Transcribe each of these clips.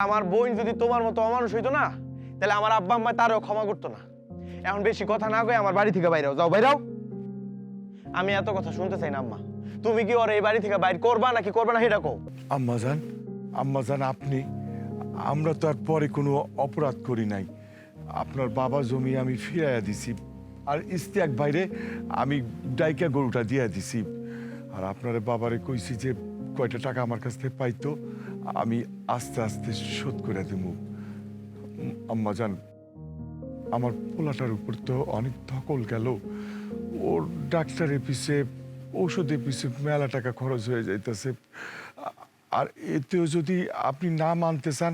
আমার বোন যদি তোমার মতো অমানুষ হইতো না, তাহলে আমার আব্বা আম্মা তারও ক্ষমা করতো না। এখন বেশি কথা না কয়ে আমার বাড়ি থেকে বাইরে যাও, বাইরাও। আমি এত কথা শুনতে চাই না আম্মা। তুমি কি ওর এই বাড়ি থেকে বাইর করবা নাকি করবা না সেটা কও। আম্মাজান আপনি, আমরা তো আর পরে কোনো অপরাধ করি নাই। আপনার বাবা জমি আমি ফিরাইয়া দিছি, আর ইস্তিয়াক বাইরে আমি ডাইকা গরুটা দিয়া দিছি। আর আপনার বাবারে কইছি যে কয়টা টাকা আমার কাছ থেকে পাইতো আমি আস্তে আস্তে শোধ করে দেব। আম্মাজান, আমার পোলাটার উপর তো অনেক ধকল গেল। ওর ডাক্তারের পিছে ঔষধের পিছে মেলা টাকা খরচ হয়ে যাইতেছে। আর এতেও যদি আপনি না মানতে চান,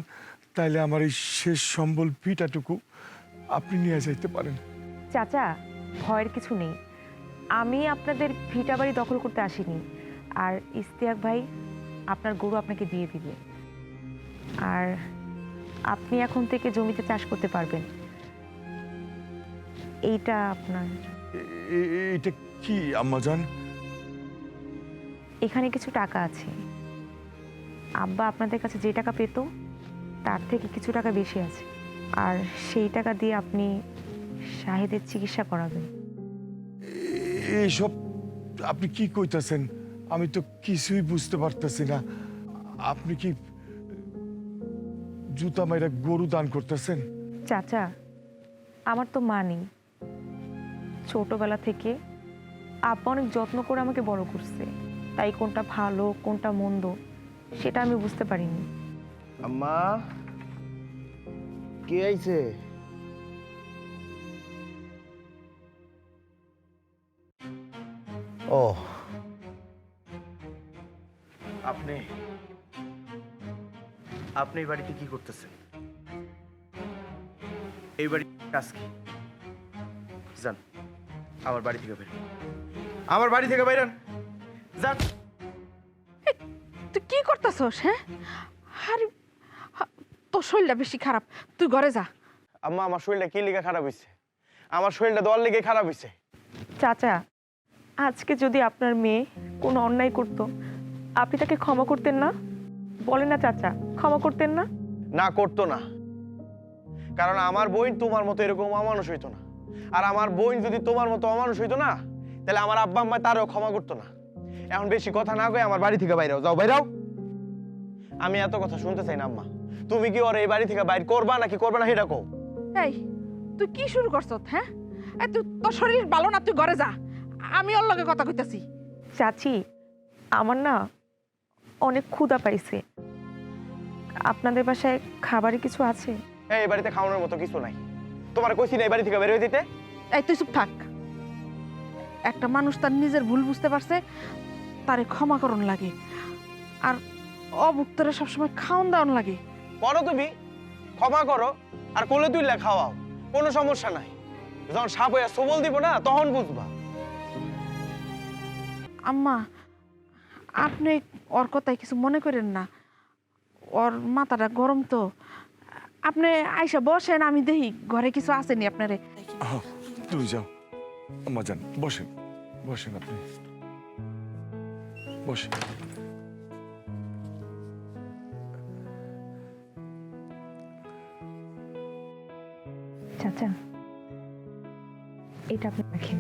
তাহলে আমার এই শেষ সম্বল ভিটাটুকু আপনি নিয়ে যাইতে পারেন। চাচা, ভয়ের কিছু নেই। আমি আপনাদের ভিটা বাড়ি দখল করতে আসিনি। আর ইস্তিয়াক ভাই আপনার গরু আপনাকে দিয়ে দিবে। আর আপনি এখন থেকে জমিতে চাষ করতে পারবেন। এইটা আপনার। এটা কি আম্মাজান? এখানে কিছু টাকা আছে। আব্বা আপনাদের কাছে যে টাকা পেত তার থেকে কিছু টাকা বেশি আছে। আর সেই টাকা দিয়ে আপনি শাহেদের চিকিৎসা করাবেন। এইসব আপনি কি কইতাছেন? আমি তো কিছুই বুঝতে পারতেছি না। আপনি কি জুতা মাইরা গরু দান করতেছেন? চাচা, আমার তো মা নেই। ছোটবেলা থেকে আব্বা অনেক যত্ন করে আমাকে বড় করছে, তাই কোনটা ভালো কোনটা মন্দ সেটা আমি বুঝতে পারিনি। আম্মা, কে আইছে? ও, আপনি আপনি এই বাড়িতে কি করতেছেন? এই বাড়ি কাজ কি? যান আমার বাড়ি থেকে বের, আমার বাড়ি থেকে বাইরেন, যান। তুই কি করতেছস? হ্যাঁ, আরে তোর শরীরটা বেশি খারাপ, তুই ঘরে যা। আম্মা, আমার শরীরটা কি লিগে খারাপ হয়েছে? আমার শরীরটা দল লেগে খারাপ হয়েছে। চাচা, আজকে যদি আপনার মেয়ে কোনো অন্যায় করত, আপনি তাকে ক্ষমা করতেন না? বলেন না চাচা, ক্ষমা করতেন না? না, করতো না। কারণ আমার বোন তোমার মতো এরকম অমানুষ হইতো না। আর আমার বোন যদি তোমার মতো অমানুষ হইতো না, তাহলে আমার আব্বা আম্মা তারও ক্ষমা করতো না। এখন বেশি কথা না কয়ে আমার বাড়ি থেকে বাইরেও যাও, বাইরাও। আমি এত কথা শুনতে চাই না আম্মা। তুমি কি ওর এই বাড়ি থেকে বাইর করবা নাকি করবা না সেটা কও। এই তুই কি শুরু করছস? হ্যাঁ, এই তুই, তোর শরীর ভালো না, তুই ঘরে যা। আমি ওর লগে কথা কইতাছি। চাচি, আমার না অনেক ক্ষুধা পাইছে। আপনাদের বাসায় খাবারে কিছু আছে? এই বাড়িতে খাওয়ানোর মতো কিছু নাই। তোমার কইছি না এই বাড়ি থেকে বের হয়ে দিতে? এই তুই চুপ থাক। একটা মানুষ তার নিজের ভুল বুঝতে পারছে, তারে ক্ষমা করণ লাগে। আর অভুক্তরে সবসময় খাওন দাওন লাগে। করো তুমি, ক্ষমা করো, আর কোলে তুইলে খাওয়াও, কোনো সমস্যা নাই। যখন সাপ হইয়া সবল দিব না, তখন বুঝবা। আম্মা, আপনি ওর কথায় কিছু মনে করেন না। ওর মাথাটা গরম তো। আপনি আইসা বসেন, আমি দেখি ঘরে কিছু আসেনি আপনারে। তুমি যাও আম্মাজান, বসেন বসেন, আপনি বসেন। চাচা, এটা আপনি রাখেন।